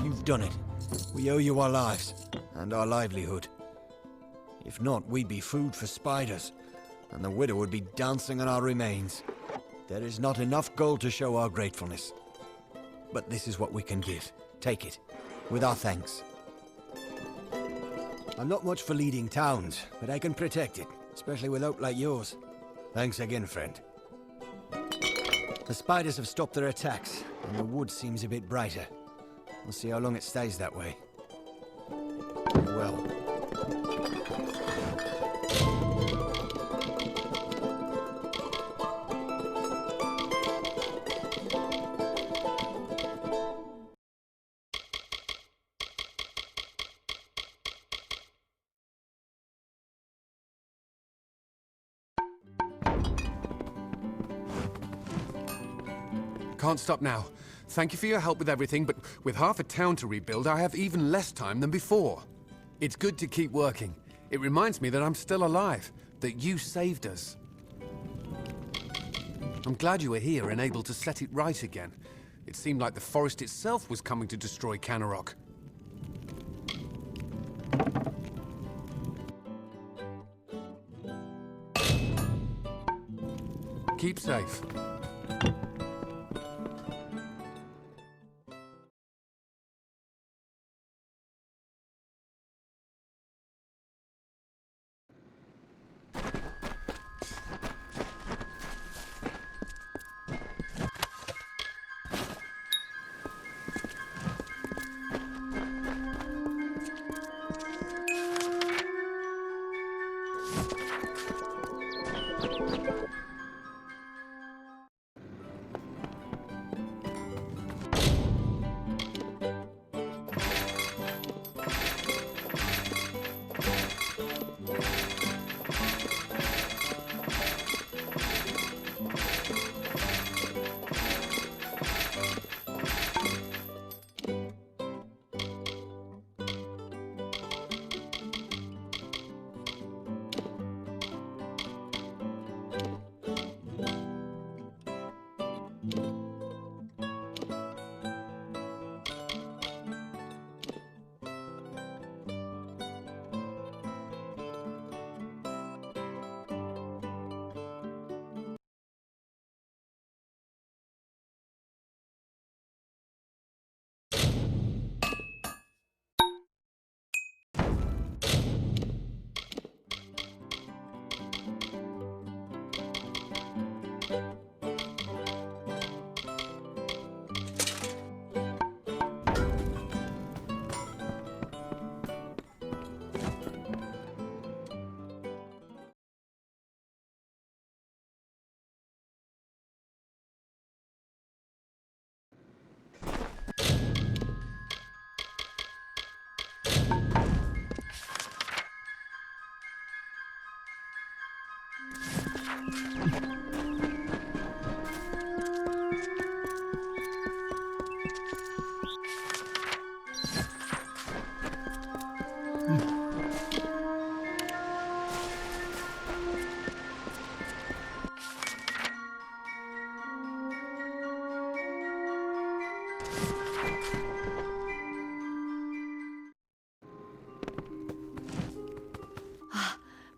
You've done it. We owe you our lives, and our livelihood. If not, we'd be food for spiders, and the widow would be dancing on our remains. There is not enough gold to show our gratefulness. But this is what we can give. Take it, with our thanks. I'm not much for leading towns, but I can protect it, especially with hope like yours. Thanks again, friend. The spiders have stopped their attacks, and the wood seems a bit brighter. We'll see how long it stays that way. Well. Can't stop now. Thank you for your help with everything, but with half a town to rebuild, I have even less time than before. It's good to keep working. It reminds me that I'm still alive, that you saved us. I'm glad you were here and able to set it right again. It seemed like the forest itself was coming to destroy Canarok. Keep safe.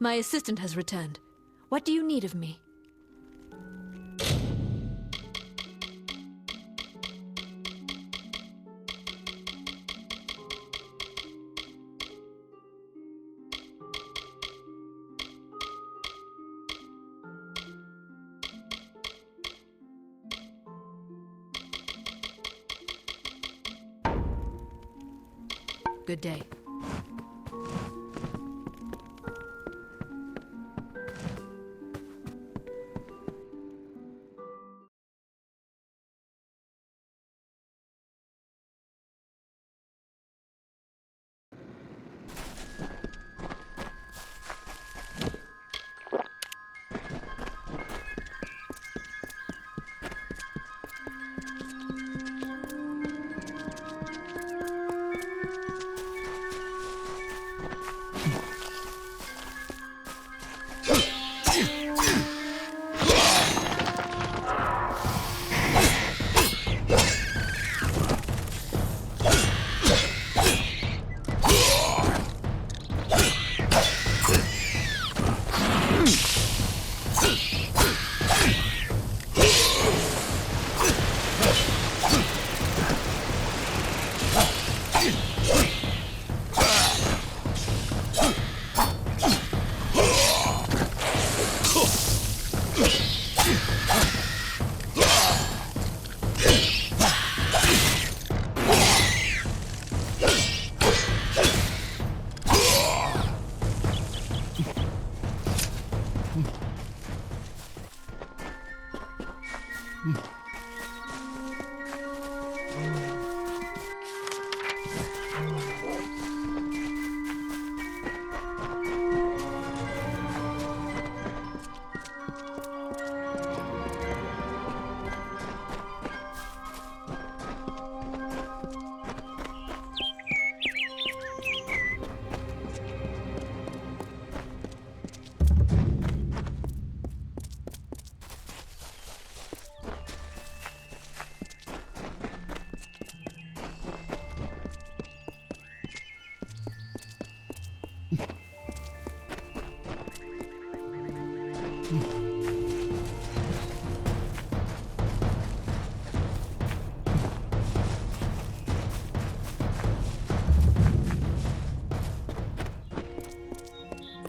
My assistant has returned. What do you need of me? Good day.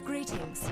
Greetings.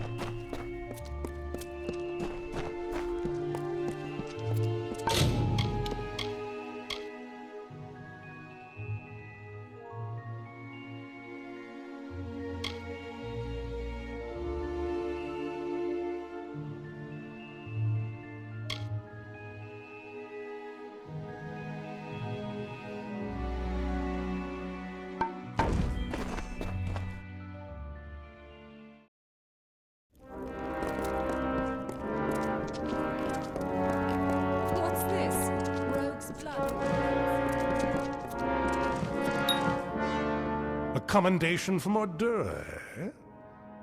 What's this? Rogue's blood. A commendation from Ordura, eh?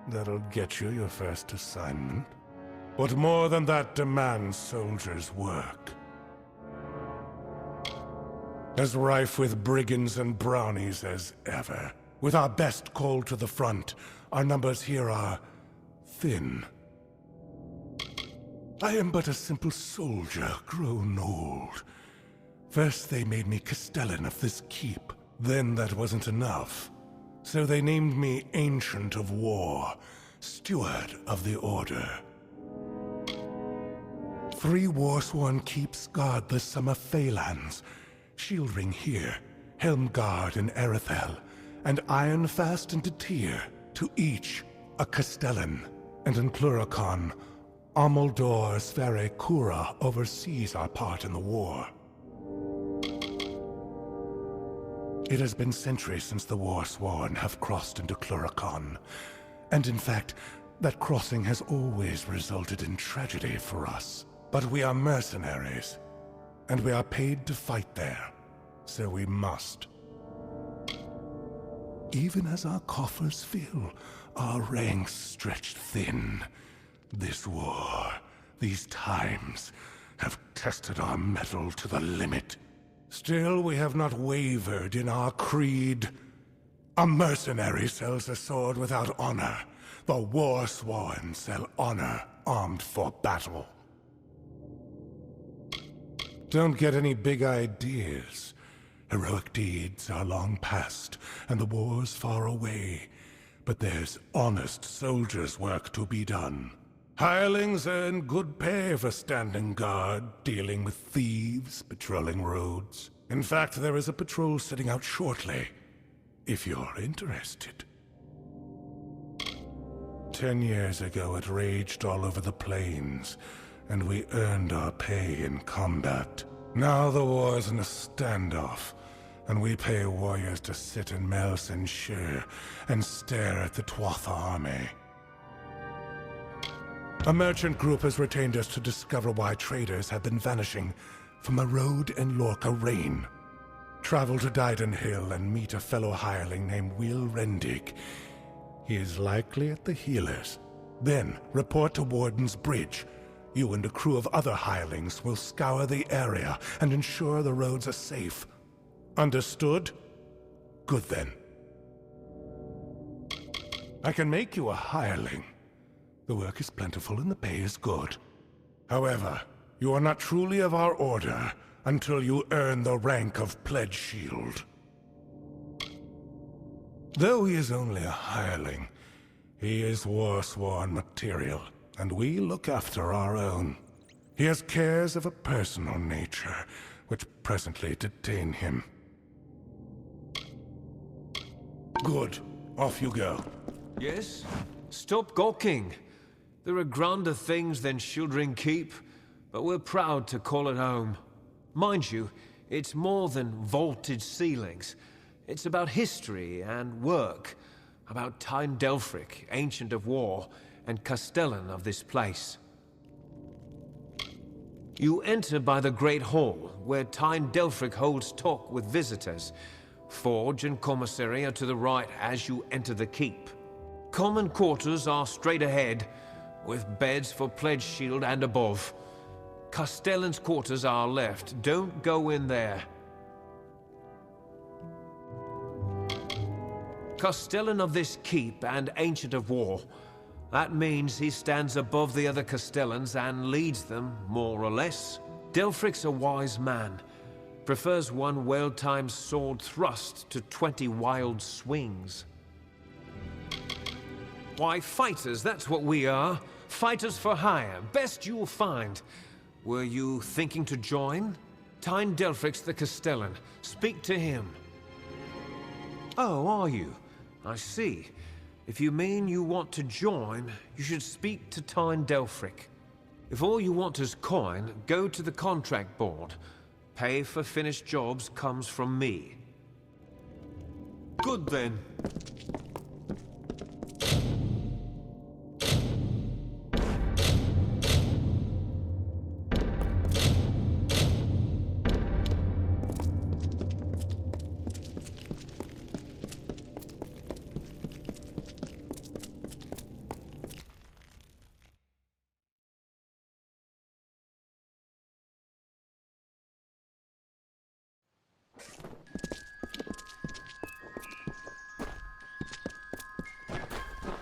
That'll get you your first assignment. What more than that demands soldiers' work? As rife with brigands and brownies as ever. With our best called to the front, our numbers here are thin. I am but a simple soldier, grown old. First they made me Castellan of this keep. Then that wasn't enough. So they named me Ancient of War, Steward of the Order. 3 war-sworn keeps guard the summer Phalanx. Shieldring here, Helmguard in Erethel, and Ironfast and Detir, to each a Castellan. And in Cluracon, Amalur Sverre Kura oversees our part in the war. It has been centuries since the Warsworn have crossed into Cluracon, and in fact, that crossing has always resulted in tragedy for us. But we are mercenaries, and we are paid to fight there, so we must. Even as our coffers fill, our ranks stretched thin. This war, these times, have tested our mettle to the limit. Still, we have not wavered in our creed. A mercenary sells a sword without honor. The war-sworn sell honor armed for battle. Don't get any big ideas. Heroic deeds are long past, and the war's far away. But there's honest soldiers' work to be done. Hirelings earn good pay for standing guard, dealing with thieves, patrolling roads. In fact, there is a patrol setting out shortly, if you're interested. 10 years ago, it raged all over the plains, and we earned our pay in combat. Now the war's in a standoff, and we pay warriors to sit in Melsenshire and stare at the Tuatha army. A merchant group has retained us to discover why traders have been vanishing from a road in Lorca Rain. Travel to Dyden Hill and meet a fellow hireling named Will Rendig. He is likely at the healers. Then, report to Warden's Bridge. You and a crew of other hirelings will scour the area and ensure the roads are safe. Understood? Good then. I can make you a hireling. The work is plentiful and the pay is good. However, you are not truly of our order until you earn the rank of Pledge Shield. Though he is only a hireling, he is war-sworn material, and we look after our own. He has cares of a personal nature, which presently detain him. Good. Off you go. Yes? Stop gawking. There are grander things than Shieldring Keep, but we're proud to call it home. Mind you, it's more than vaulted ceilings. It's about history and work, about Tyne Delphric, Ancient of War, and Castellan of this place. You enter by the Great Hall, where Tyne Delphric holds talk with visitors. Forge and commissary are to the right as you enter the keep. Common quarters are straight ahead, with beds for Pledge Shield and above. Castellan's quarters are left. Don't go in there. Castellan of this keep and Ancient of War. That means he stands above the other Castellans and leads them, more or less. Delphric's a wise man. Prefers one well-timed sword thrust to 20 wild swings. Why, fighters, that's what we are. Fighters for hire, best you'll find. Were you thinking to join? Tyne Delphric's the Castellan. Speak to him. Oh, are you? I see. If you mean you want to join, you should speak to Tyne Delphric. If all you want is coin, go to the contract board. Pay for finished jobs comes from me. Good then.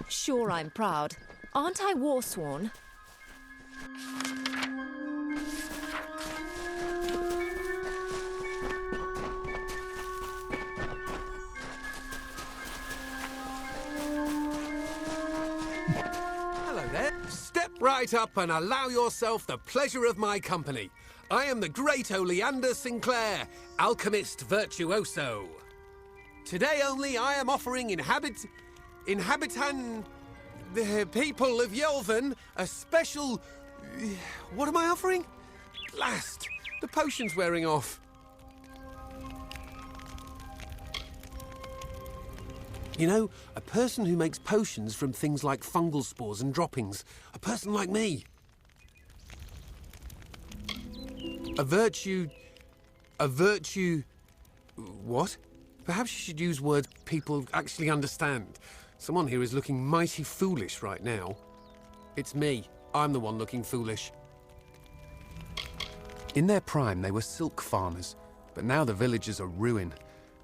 Sure, I'm proud. Aren't I war-sworn? Hello there. Step right up and allow yourself the pleasure of my company. I am the great Oleander Sinclair, alchemist virtuoso. Today only I am offering the people of Yelvan a special... What am I offering? Blast! The potion's wearing off. You know, a person who makes potions from things like fungal spores and droppings. A person like me. A virtue... What? Perhaps you should use words people actually understand. Someone here is looking mighty foolish right now. It's me. I'm the one looking foolish. In their prime, they were silk farmers, but now the villages are ruin.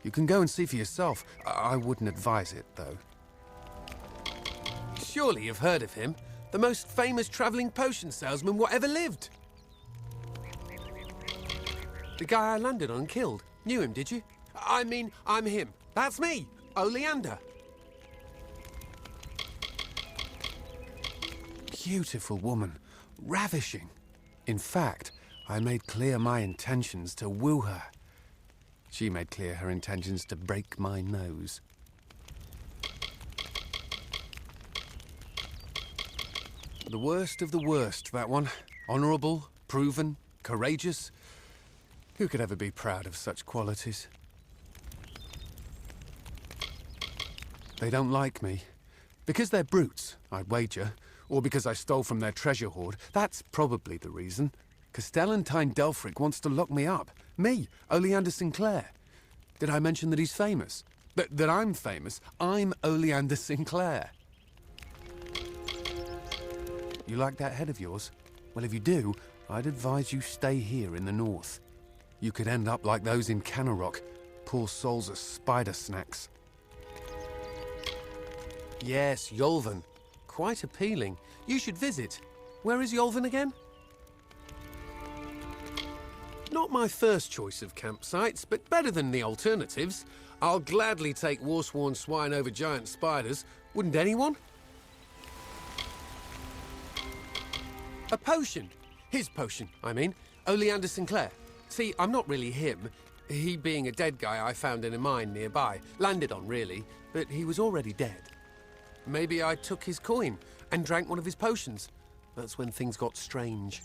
You can go and see for yourself. I wouldn't advise it, though. Surely you've heard of him. The most famous travelling potion salesman what ever lived. The guy I landed on and killed. Knew him, did you? I mean, I'm him. That's me, Oleander. Beautiful woman. Ravishing. In fact, I made clear my intentions to woo her. She made clear her intentions to break my nose. The worst of the worst, that one. Honourable, proven, courageous. Who could ever be proud of such qualities? They don't like me. Because they're brutes, I'd wager. Or because I stole from their treasure hoard. That's probably the reason. Castellantine Delphric wants to lock me up. Me, Oleander Sinclair. Did I mention that he's famous? That I'm famous? I'm Oleander Sinclair. You like that head of yours? Well, if you do, I'd advise you stay here in the north. You could end up like those in Canarok. Poor souls are spider snacks. Yes, Yolvan. Quite appealing. You should visit. Where is Yolvan again? Not my first choice of campsites, but better than the alternatives. I'll gladly take Warsworn swine over giant spiders. Wouldn't anyone? A potion. His potion, I mean. Oleander Sinclair. See, I'm not really him. He being a dead guy I found in a mine nearby. Landed on, really, but he was already dead. Maybe I took his coin and drank one of his potions. That's when things got strange.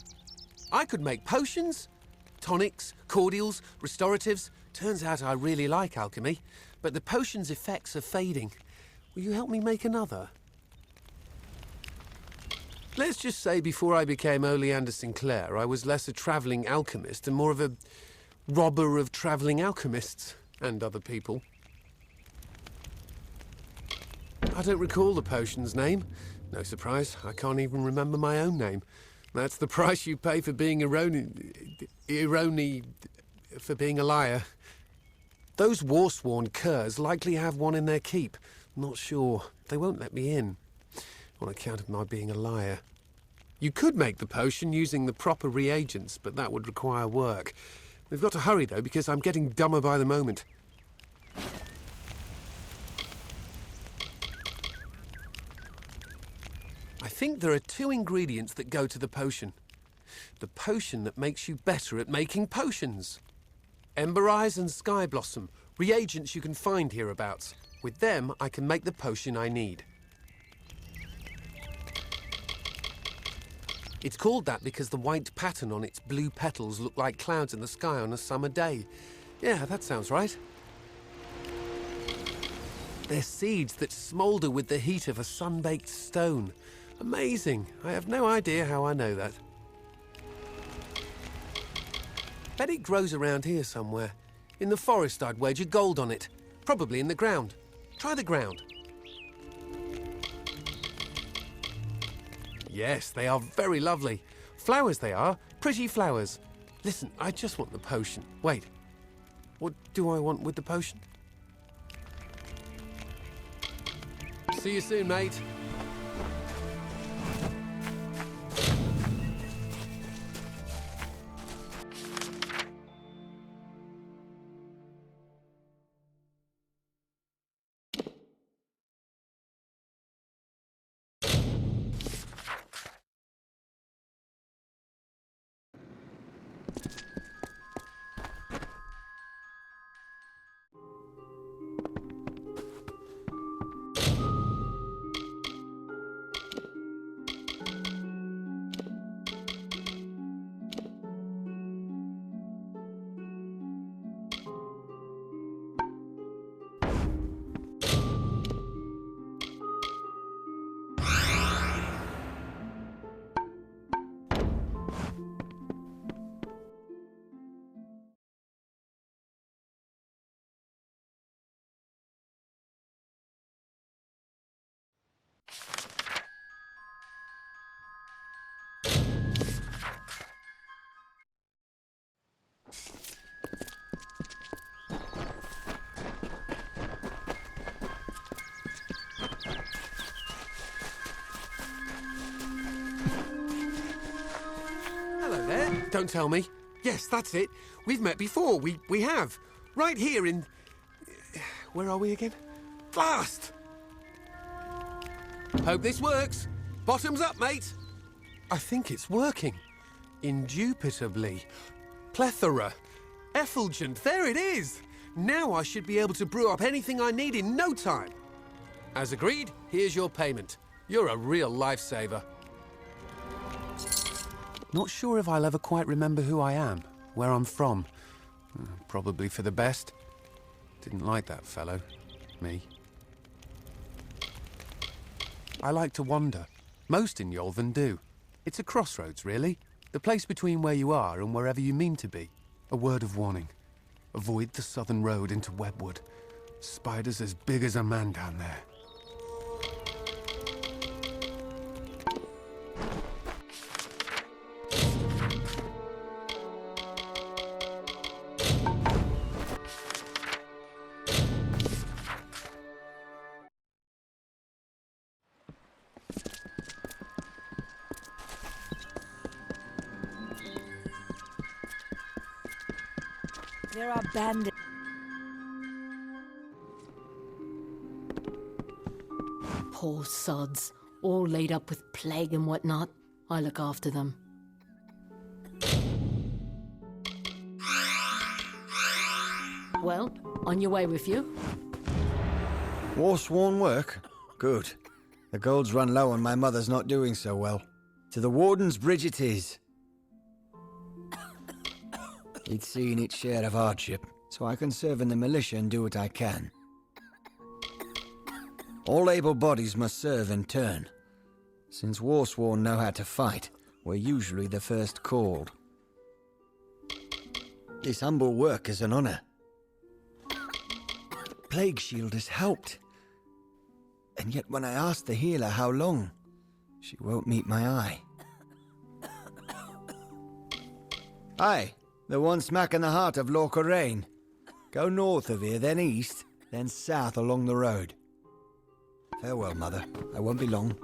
I could make potions? Tonics, cordials, restoratives. Turns out I really like alchemy, but the potion's effects are fading. Will you help me make another? Let's just say before I became Oleander Sinclair, I was less a travelling alchemist and more of a robber of travelling alchemists and other people. I don't recall the potion's name. No surprise, I can't even remember my own name. That's the price you pay for being for being a liar. Those Warsworn curs likely have one in their keep. Not sure. They won't let me in. On account of my being a liar. You could make the potion using the proper reagents, but that would require work. We've got to hurry, though, because I'm getting dumber by the moment. I think there are two ingredients that go to the potion. The potion that makes you better at making potions. Ember Eyes and Sky Blossom, reagents you can find hereabouts. With them, I can make the potion I need. It's called that because the white pattern on its blue petals look like clouds in the sky on a summer day. Yeah, that sounds right. They're seeds that smoulder with the heat of a sun-baked stone. Amazing. I have no idea how I know that. Bet it grows around here somewhere. In the forest, I'd wager gold on it. Probably in the ground. Try the ground. Yes, they are very lovely. Flowers they are. Pretty flowers. Listen, I just want the potion. Wait. What do I want with the potion? See you soon, mate. Hello there. Don't tell me. Yes, that's it. We've met before. We have. Right here in... Where are we again? Blast! Hope this works. Bottoms up, mate. I think it's working. Indubitably. Plethora. Effulgent. There it is. Now I should be able to brew up anything I need in no time. As agreed, here's your payment. You're a real lifesaver. Not sure if I'll ever quite remember who I am, where I'm from. Probably for the best. Didn't like that fellow. Me. I like to wander. Most in Yolven do. It's a crossroads, really. The place between where you are and wherever you mean to be. A word of warning. Avoid the southern road into Webwood. Spiders as big as a man down there. There are bandits. Poor sods, all laid up with plague and whatnot. I look after them. Well, on your way with you? Warsworn work? Good. The gold's run low and my mother's not doing so well. To the Warden's bridge it is. It's seen its share of hardship, so I can serve in the militia and do what I can. All able bodies must serve in turn. Since Warsworn know how to fight, we're usually the first called. This humble work is an honor. Plague Shield has helped. And yet when I asked the healer how long, she won't meet my eye. Aye, the one smack in the heart of Lorcoraine. Go north of here, then east, then south along the road. Farewell, Mother. I won't be long.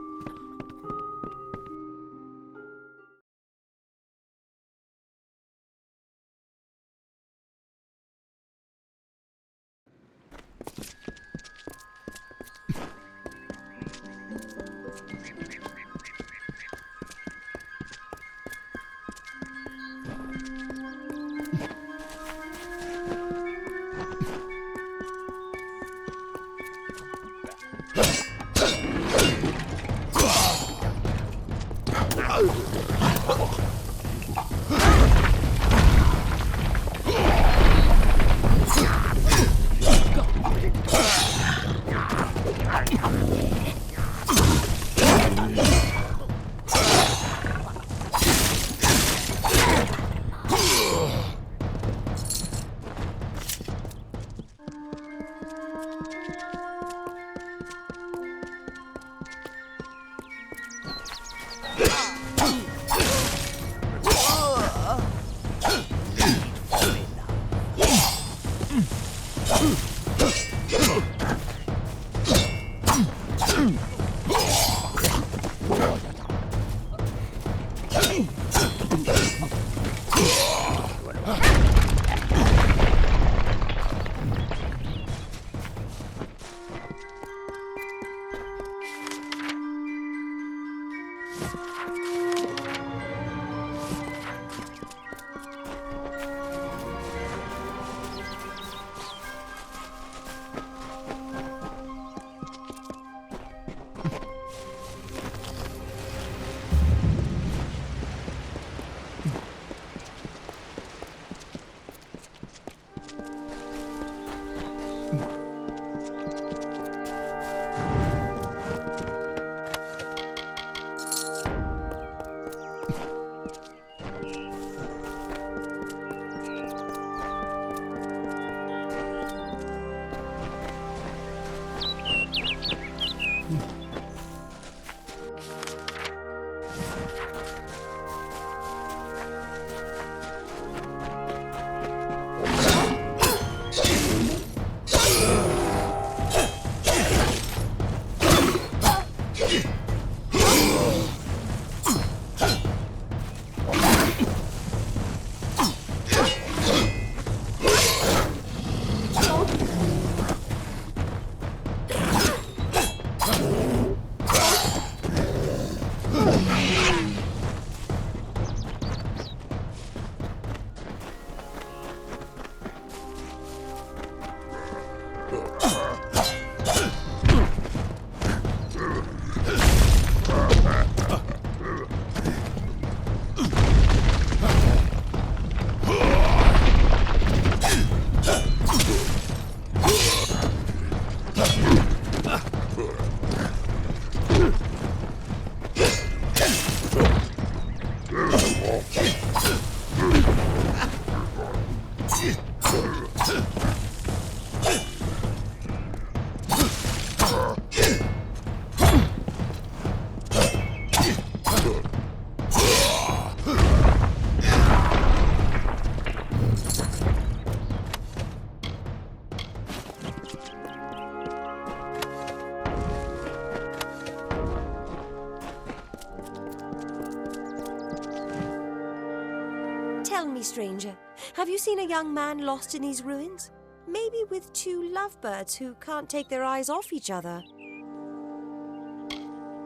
Tell me, stranger, have you seen a young man lost in these ruins? Maybe with two lovebirds who can't take their eyes off each other.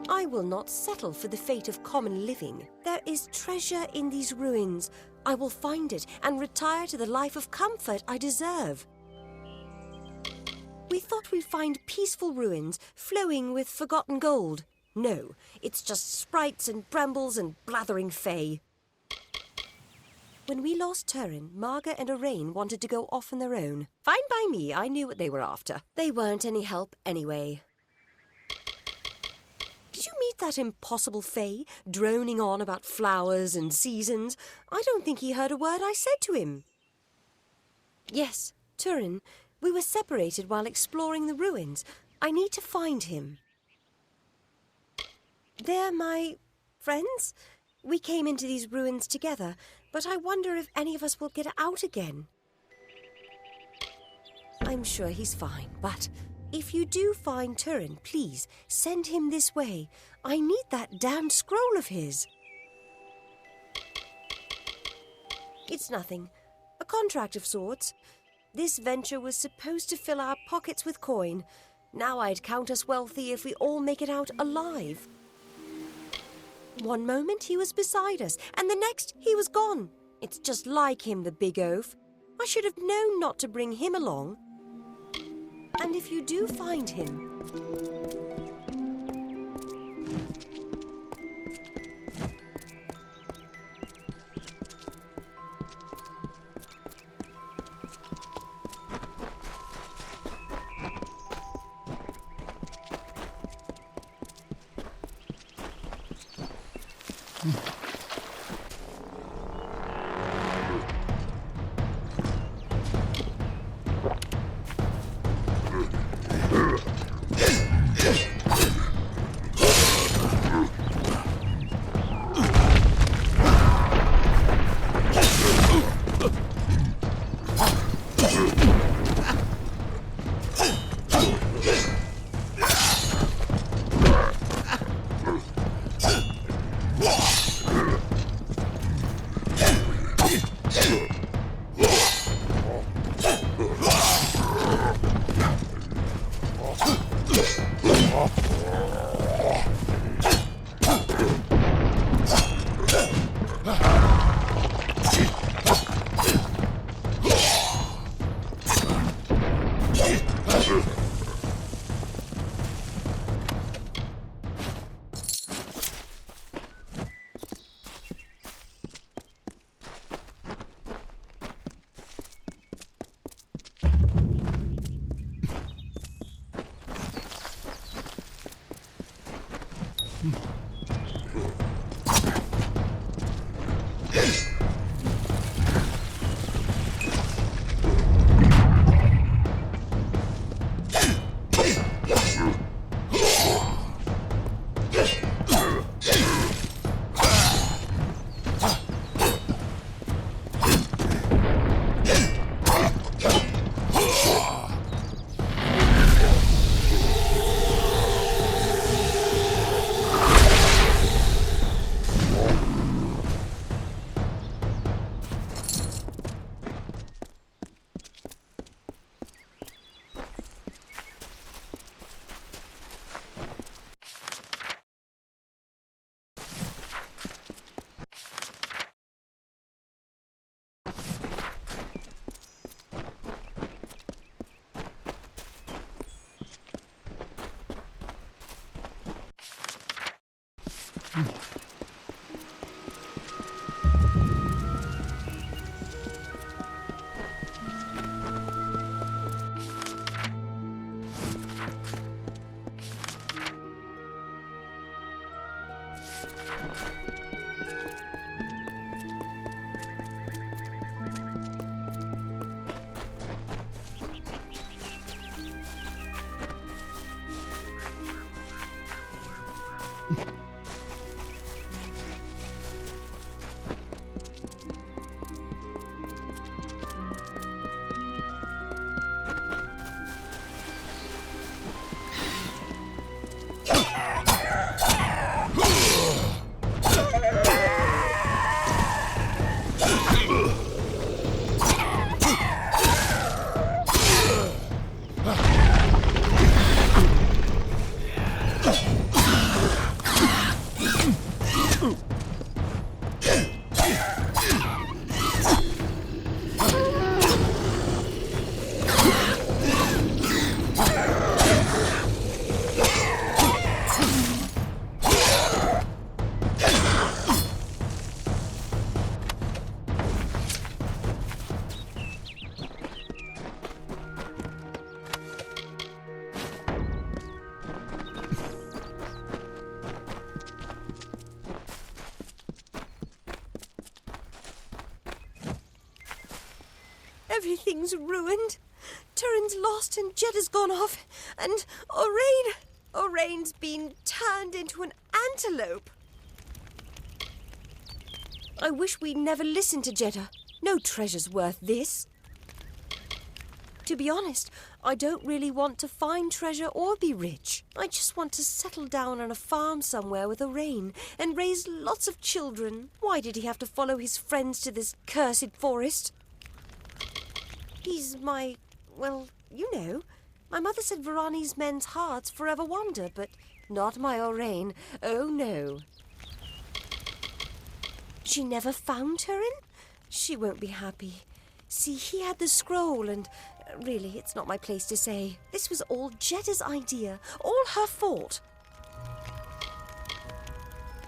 I will not settle for the fate of common living. There is treasure in these ruins. I will find it and retire to the life of comfort I deserve. We thought we'd find peaceful ruins flowing with forgotten gold. No, it's just sprites and brambles and blathering fae. When we lost Turin, Marga and Arain wanted to go off on their own. Fine by me, I knew what they were after. They weren't any help anyway. Did you meet that impossible fae, droning on about flowers and seasons? I don't think he heard a word I said to him. Yes, Turin. We were separated while exploring the ruins. I need to find him. They're my friends? We came into these ruins together, but I wonder if any of us will get out again. I'm sure he's fine, but if you do find Turin, please send him this way. I need that damned scroll of his. It's nothing. A contract of sorts. This venture was supposed to fill our pockets with coin. Now I'd count us wealthy if we all make it out alive. One moment he was beside us, and the next he was gone. It's just like him, the big oaf. I should have known not to bring him along. And if you do find him... Everything's ruined. Turin's lost and Jedda's gone off. And Oraine's been turned into an antelope. I wish we'd never listened to Jeddah. No treasure's worth this. To be honest, I don't really want to find treasure or be rich. I just want to settle down on a farm somewhere with Oraine and raise lots of children. Why did he have to follow his friends to this cursed forest? He's my... well, you know. My mother said Varani's men's hearts forever wander, but not my Oraine. Oh, no. She never found Turin? She won't be happy. See, he had the scroll and... really, it's not my place to say. This was all Jetta's idea. All her fault.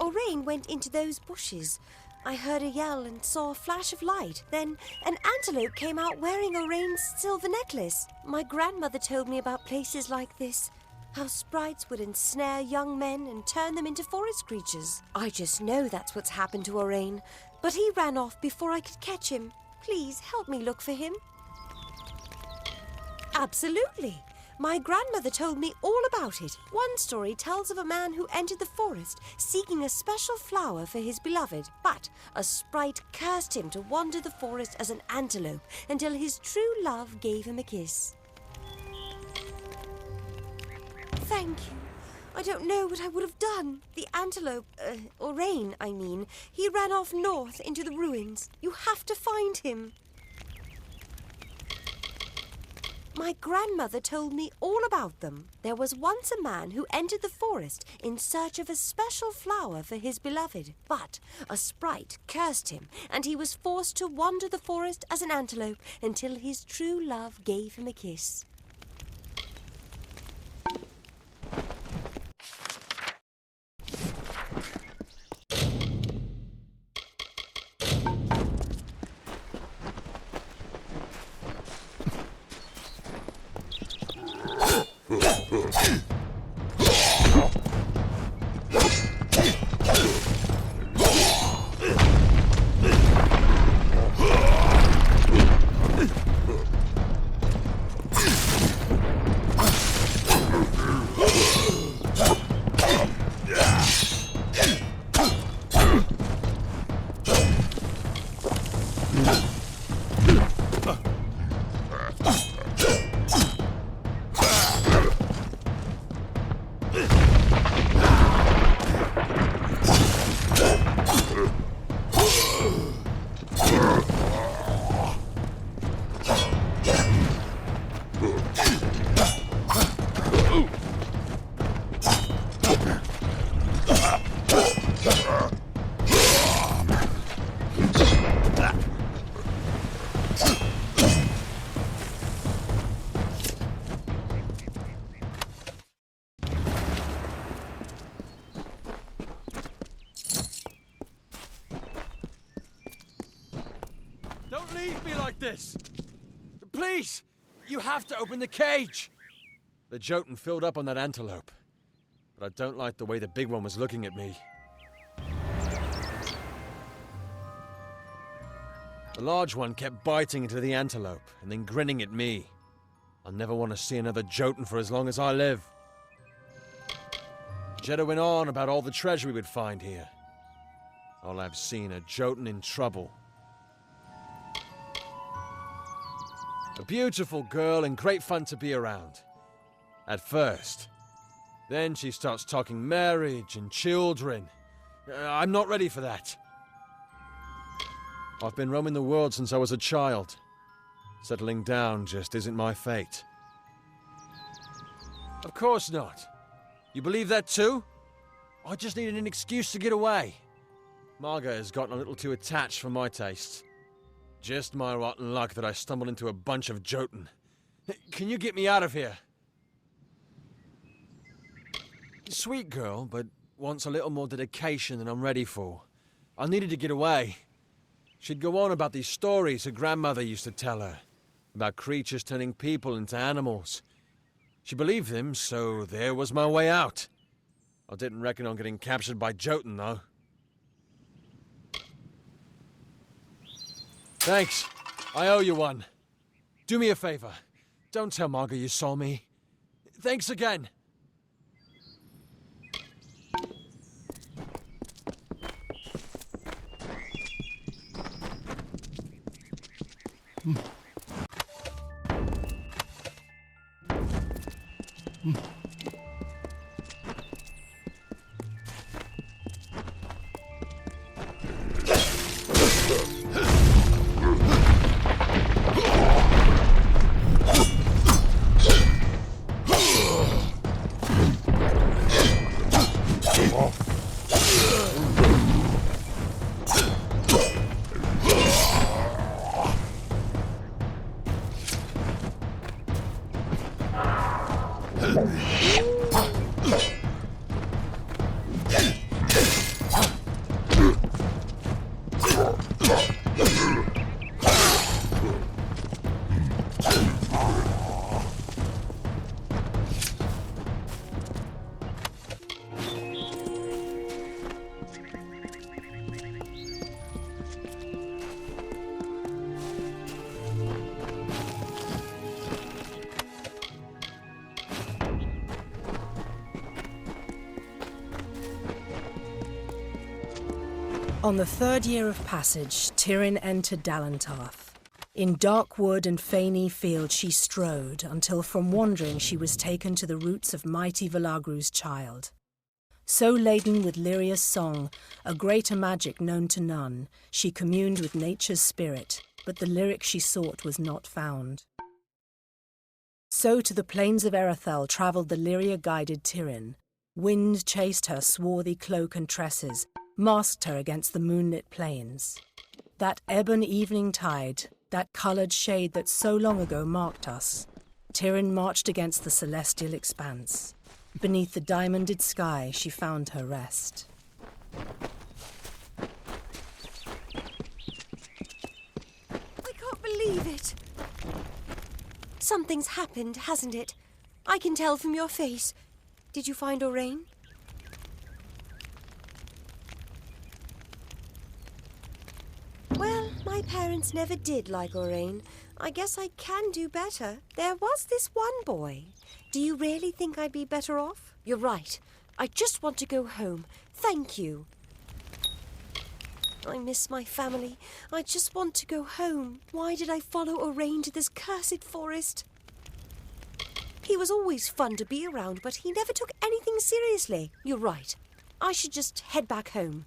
Oraine went into those bushes. I heard a yell and saw a flash of light. Then an antelope came out wearing Oraine's silver necklace. My grandmother told me about places like this. How sprites would ensnare young men and turn them into forest creatures. I just know that's what's happened to Oraine. But he ran off before I could catch him. Please help me look for him. Absolutely. My grandmother told me all about it. One story tells of a man who entered the forest seeking a special flower for his beloved. But a sprite cursed him to wander the forest as an antelope until his true love gave him a kiss. Thank you. I don't know what I would have done. The antelope, Oraine, I mean, he ran off north into the ruins. You have to find him. My grandmother told me all about them. There was once a man who entered the forest in search of a special flower for his beloved. But a sprite cursed him, and he was forced to wander the forest as an antelope until his true love gave him a kiss. Don't leave me like this! Please! You have to open the cage! The Jotun filled up on that antelope. But I don't like the way the big one was looking at me. The large one kept biting into the antelope and then grinning at me. I'll never want to see another Jotun for as long as I live. Jeddah went on about all the treasure we would find here. All I've seen a Jotun in trouble. A beautiful girl and great fun to be around. At first. Then she starts talking marriage and children. I'm not ready for that. I've been roaming the world since I was a child. Settling down just isn't my fate. Of course not. You believe that too? I just needed an excuse to get away. Marga has gotten a little too attached for my tastes. Just my rotten luck that I stumbled into a bunch of Jotun. Can you get me out of here? Sweet girl, but wants a little more dedication than I'm ready for. I needed to get away. She'd go on about these stories her grandmother used to tell her. About creatures turning people into animals. She believed them, so there was my way out. I didn't reckon on getting captured by Jotun, though. Thanks. I owe you one. Do me a favor. Don't tell Margot you saw me. Thanks again. On the third year of passage, Tyrion entered Dalantarth. In dark wood and fany field she strode, until from wandering she was taken to the roots of mighty Velagru's child. So laden with Lyria's song, a greater magic known to none, she communed with nature's spirit, but the lyric she sought was not found. So to the plains of Erethel travelled the Lyria-guided Tyrion. Wind chased her swarthy cloak and tresses, masked her against the moonlit plains. That ebon evening tide, that coloured shade that so long ago marked us, Tyrion marched against the celestial expanse. Beneath the diamonded sky she found her rest. I can't believe it. Something's happened, hasn't it? I can tell from your face. Did you find Orain? Well, my parents never did like Orain. I guess I can do better. There was this one boy. Do you really think I'd be better off? You're right. I just want to go home. Thank you. I miss my family. I just want to go home. Why did I follow Orain to this cursed forest? He was always fun to be around, but he never took anything seriously. You're right. I should just head back home.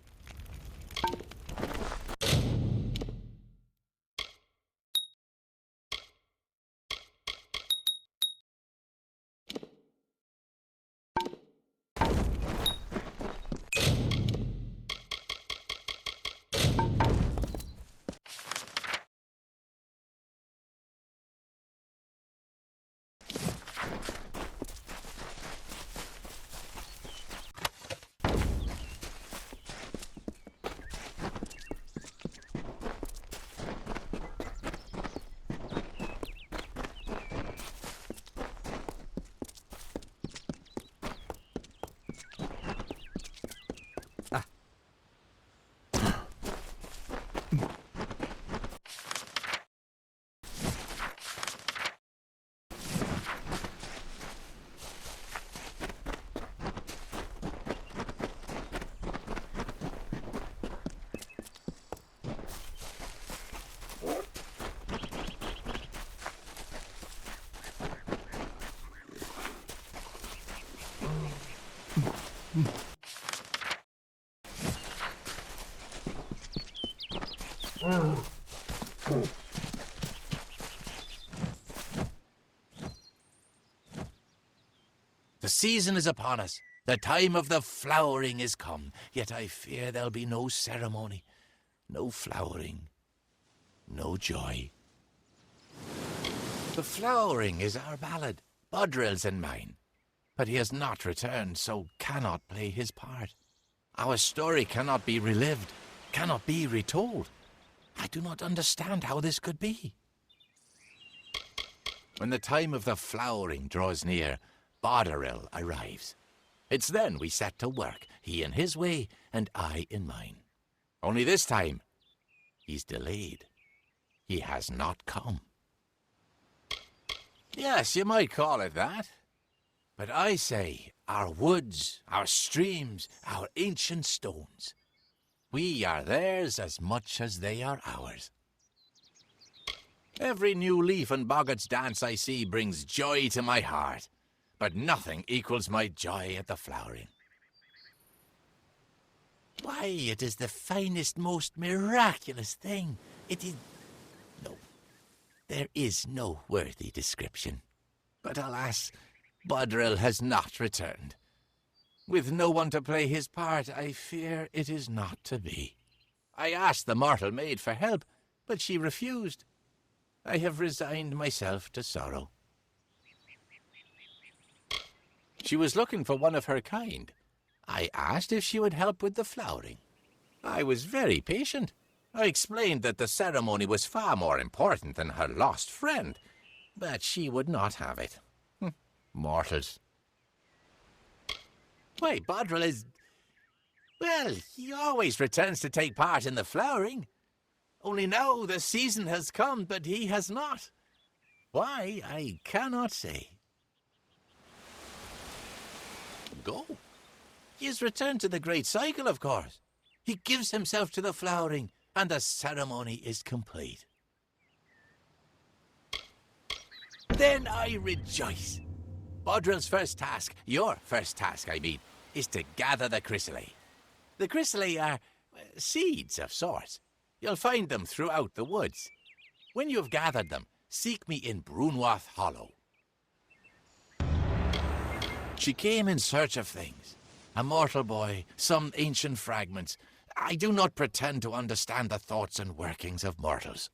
The season is upon us. The time of the flowering is come. Yet I fear there'll be no ceremony, no flowering, no joy. The flowering is our ballad, Bodril's and mine. But he has not returned, so cannot play his part. Our story cannot be relived, cannot be retold. I do not understand how this could be. When the time of the flowering draws near, Bodril arrives. It's then we set to work, he in his way and I in mine. Only this time, he's delayed. He has not come. Yes, you might call it that. But I say our woods, our streams, our ancient stones. We are theirs as much as they are ours. Every new leaf in Boggart's dance I see brings joy to my heart, but nothing equals my joy at the flowering. Why, it is the finest, most miraculous thing. It is... No, there is no worthy description. But alas, Bodril has not returned. With no one to play his part, I fear it is not to be. I asked the mortal maid for help, but she refused. I have resigned myself to sorrow. She was looking for one of her kind. I asked if she would help with the flowering. I was very patient. I explained that the ceremony was far more important than her lost friend, but she would not have it. Mortals. Why, Bodril is... Well, he always returns to take part in the flowering. Only now the season has come, but he has not. Why, I cannot say. Go. He has returned to the great cycle, of course. He gives himself to the flowering, and the ceremony is complete. Then I rejoice. Bodril's first task, your first task, I mean, is to gather the chrysalis. The chrysalis are seeds of sorts. You'll find them throughout the woods. When you've gathered them, seek me in Brunwath Hollow. She came in search of things. A mortal boy, some ancient fragments. I do not pretend to understand the thoughts and workings of mortals.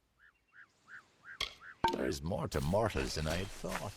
There is more to mortals than I had thought.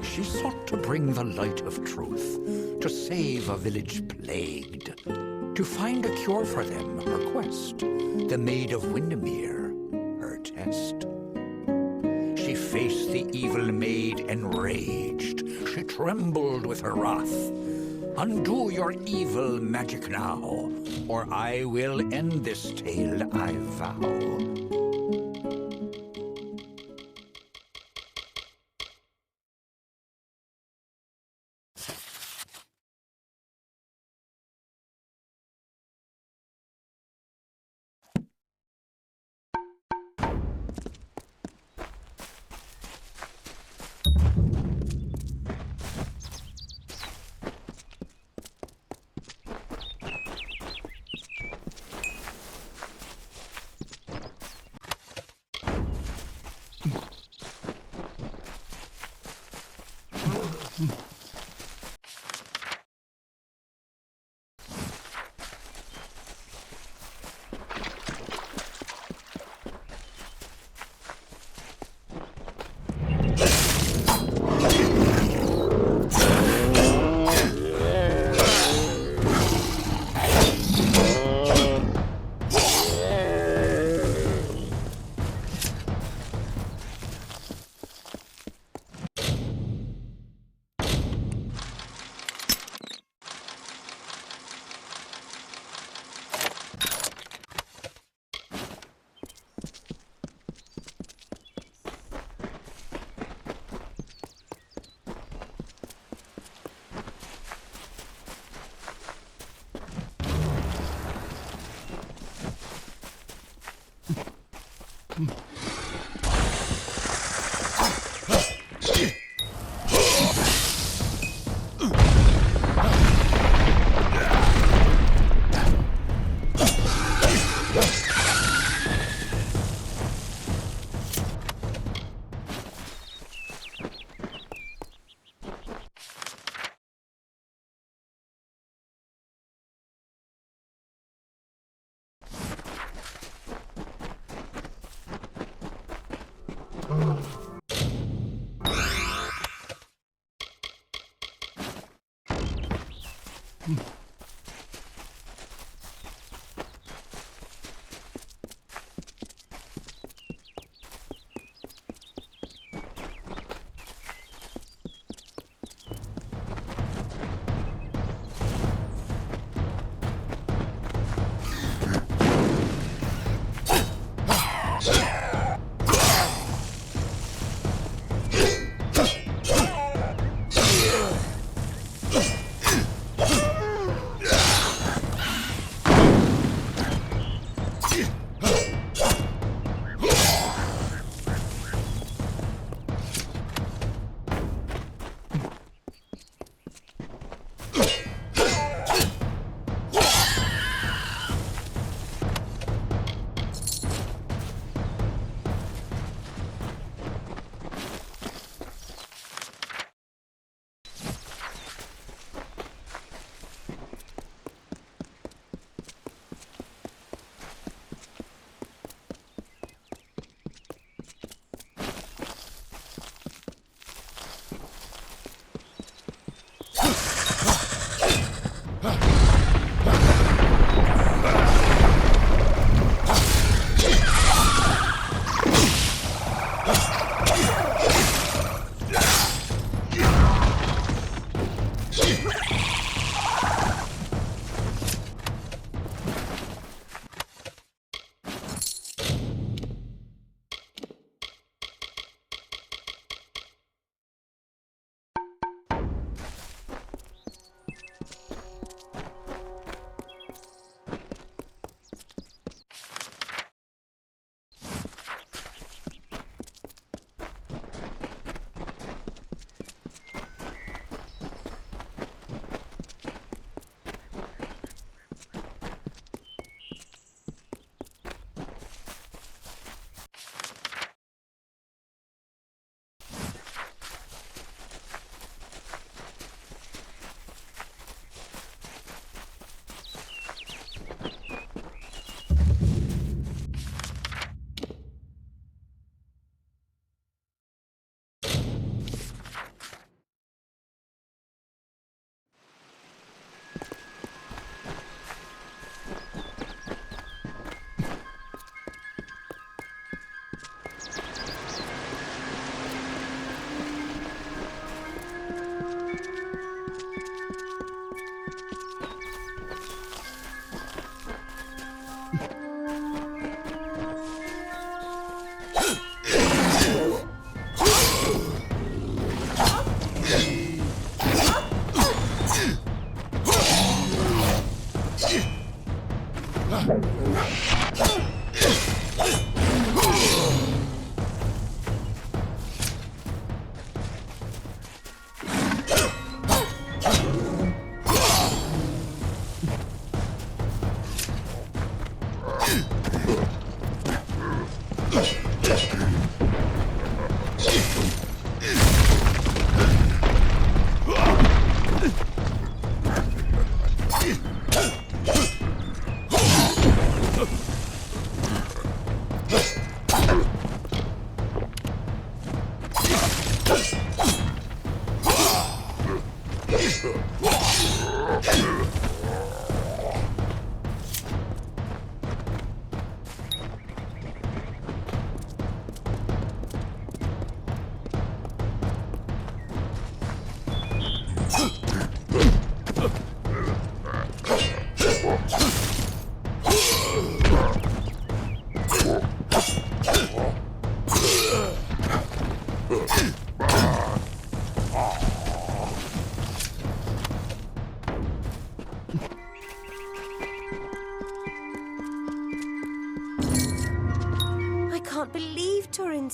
She sought to bring the light of truth, to save a village plagued, to find a cure for them, her quest, the Maid of Windermere, her test. She faced the evil maid enraged, she trembled with her wrath. Undo your evil magic now, or I will end this tale, I vow.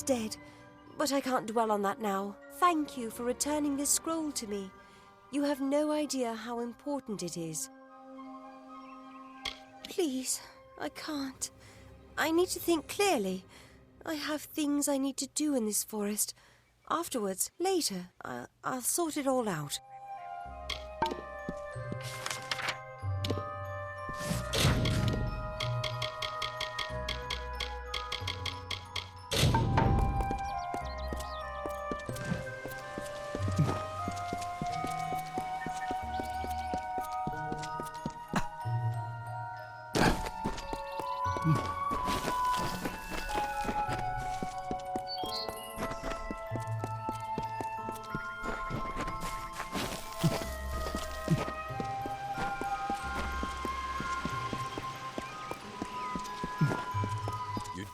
Dead. But I can't dwell on that now. Thank you for returning this scroll to me. You have no idea how important it is. Please, I can't. I need to think clearly. I have things I need to do in this forest. Afterwards, later, I'll sort it all out.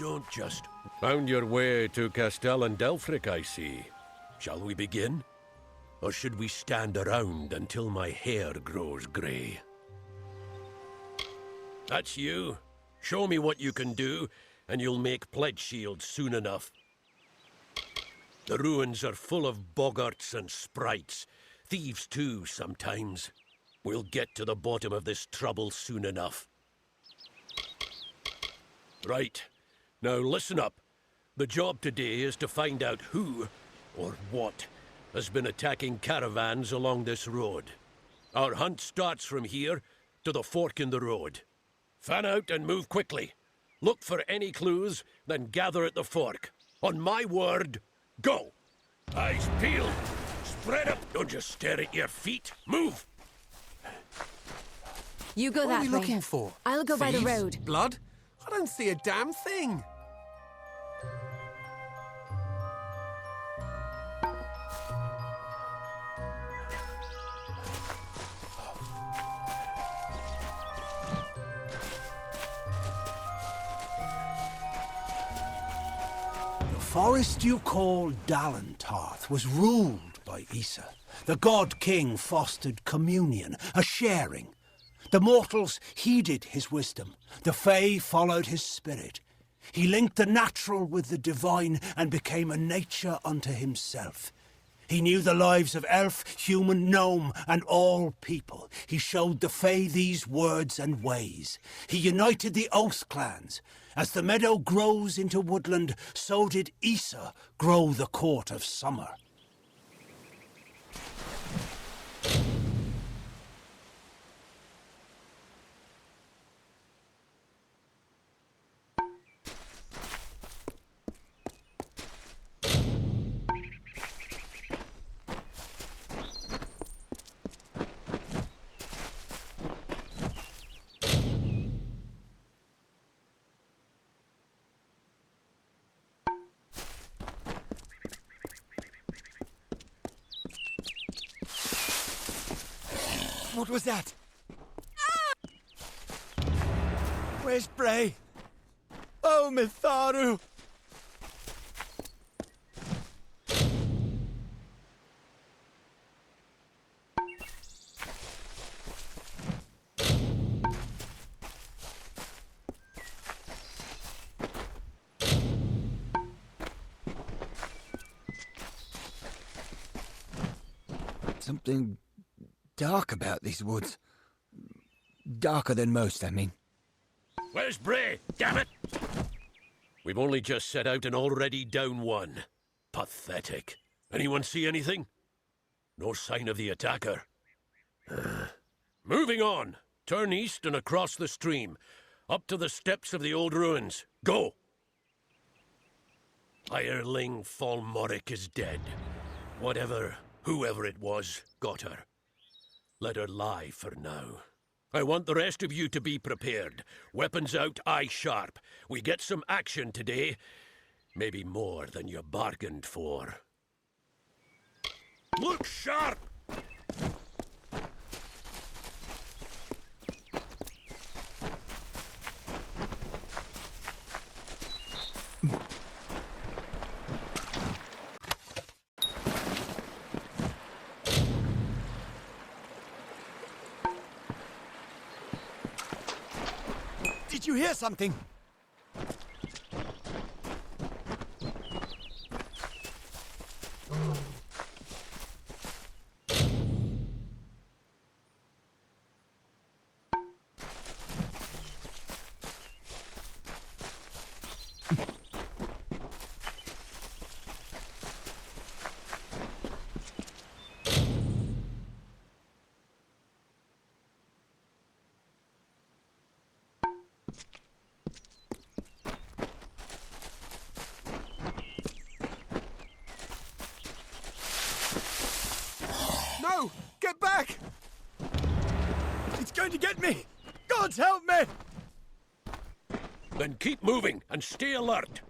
don't just... Found your way to Castellan Delphric, I see. Shall we begin? Or should we stand around until my hair grows grey? That's you. Show me what you can do, and you'll make pledge shields soon enough. The ruins are full of boggarts and sprites. Thieves too, sometimes. We'll get to the bottom of this trouble soon enough. Right. Now listen up. The job today is to find out who, or what, has been attacking caravans along this road. Our hunt starts from here to the fork in the road. Fan out and move quickly. Look for any clues, then gather at the fork. On my word, go! Eyes peeled. Spread up. Don't just stare at your feet. Move! You go What that are we way. looking for? I'll go by the Thieves? road. Blood? I don't see a damn thing. The forest you call Dalantarth was ruled by Issa. The god-king fostered communion, a sharing. The mortals heeded his wisdom. The Fae followed his spirit. He linked the natural with the divine and became a nature unto himself. He knew the lives of elf, human, gnome, and all people. He showed the Fae these words and ways. He united the Oath clans. As the meadow grows into woodland, so did Issa grow the court of summer. What was that? Where's Bray? Oh, Mitharu! Something dark about these woods. Darker than most, I mean. Where's Bray? Damn it! We've only just set out and already down one. Pathetic. Anyone see anything? No sign of the attacker. Moving on. Turn east and across the stream. Up to the steps of the old ruins. Go! Hireling Falmoric is dead. Whoever it was, got her. Let her lie for now. I want the rest of you to be prepared. Weapons out, eye sharp. We get some action today. Maybe more than you bargained for. Look sharp! Did you hear something? No! Get back! It's going to get me! God help me! Then keep moving and stay alert.